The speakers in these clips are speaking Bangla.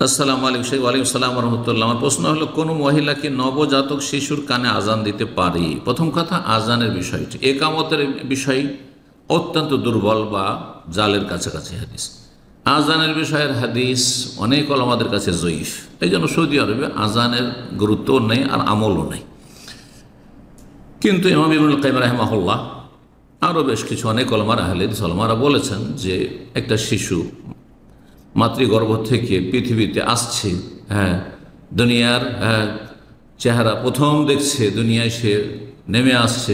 আসসালামু আলাইকুম শেখ। ওয়ালাইকুম সালাম রহমতুল্লাহ। আমার প্রশ্ন হলো, কোনো মহিলা কি নবজাতক শিশুর কানে আজান দিতে পারে? প্রথম কথা, আজানের বিষয়টি একামতের বিষয় অত্যন্ত দুর্বল বা জালের কাছাকাছি হাদিস। আজানের বিষয়ের হাদিস অনেক ওলামাদের কাছে জয়ীফ। এই জন্য সৌদি আরবে আজানের গুরুত্বও নেই আর আমলও নেই। কিন্তু ইমাম ইবনুল কাইয়িম রাহিমাহুল্লাহ আরও বেশ কিছু অনেক ওলামার আহলে হাদিস ওলামারা বলেছেন যে একটা শিশু মাতৃগর্ভ থেকে পৃথিবীতে আসছে, দুনিয়ার চেহারা প্রথম দেখছে, দুনিয়ায় সে নেমে আসছে,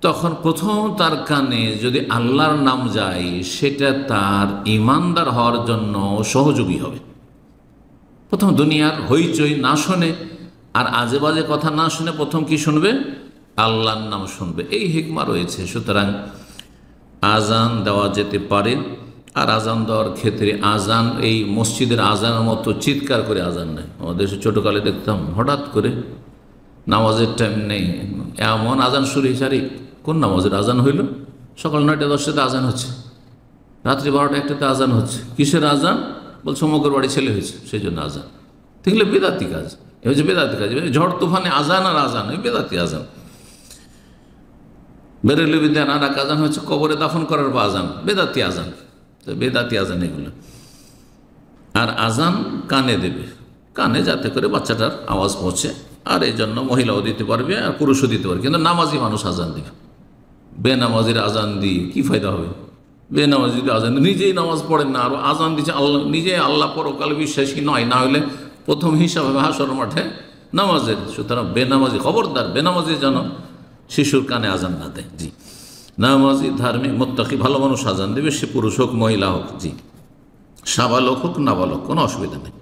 তখন প্রথম তার কানে যদি আল্লাহর নাম যায় সেটা তার ঈমানদার হওয়ার জন্য সহযোগী হবে। প্রথম দুনিয়ার হইচই না শুনে আর আজে বাজে কথা না শুনে প্রথম কি শুনবে? আল্লাহর নাম শুনবে। এই হিকমা রয়েছে। সুতরাং আজান দেওয়া যেতে পারে। আর আজান দেওয়ার ক্ষেত্রে আজান এই মসজিদের আজানের মতো চিৎকার করে আজান নেই। আমাদের দেশে ছোটোকালে দেখতাম হঠাৎ করে নামাজের টাইম নেই, এমন আজান শুরু হয়েছে। কোন নামাজের আজান হইল? সকাল 9টা 10টাতে আজান হচ্ছে, রাত্রি 12টা 1টাতে আজান হচ্ছে। কিসের আজান? বলছে অমুকের বাড়ি ছেলে হয়েছে সেই জন্য আজান। দেখলে বেদাতি কাজ, এ হচ্ছে বেদাতি কাজ। ঝড় তুফানে আজান আর আজান, ওই বেদাতি আজান। বেরেলবিতে আর এক আজান হচ্ছে কবরে দাফন করার পর আজান, বেদাতি আজান। তো বেদাতি আজান এগুলো। আর আজান কানে দেবে, কানে যাতে করে বাচ্চাটার আওয়াজ পৌঁছে। আর এই জন্য মহিলাও দিতে পারবে আর পুরুষও দিতে পারবে। কিন্তু নামাজি মানুষ আজান দিবে। বেনামাজির আজান দিয়ে কী ফায়দা হবে? বেনামাজি যদি আজান নিজেই নামাজ পড়েন না, আরও আজান দিচ্ছে আল্লাহ, নিজে আল্লাহ পরকালে বিশ্বাসী নয়, না হলে প্রথম হিসাব হবে হাসর মাঠে নামাজের। সুতরাং বেনামাজি, খবরদার বেনামাজি যেন শিশুর কানে আজান না দেয়। জি, নামাজি ধার্মিক মুত্তাকি ভালো মানুষ আজান দেবে, সে পুরুষ হোক মহিলা হোক। জি, সাবালক হোক নাবালক, কোনো অসুবিধা নেই।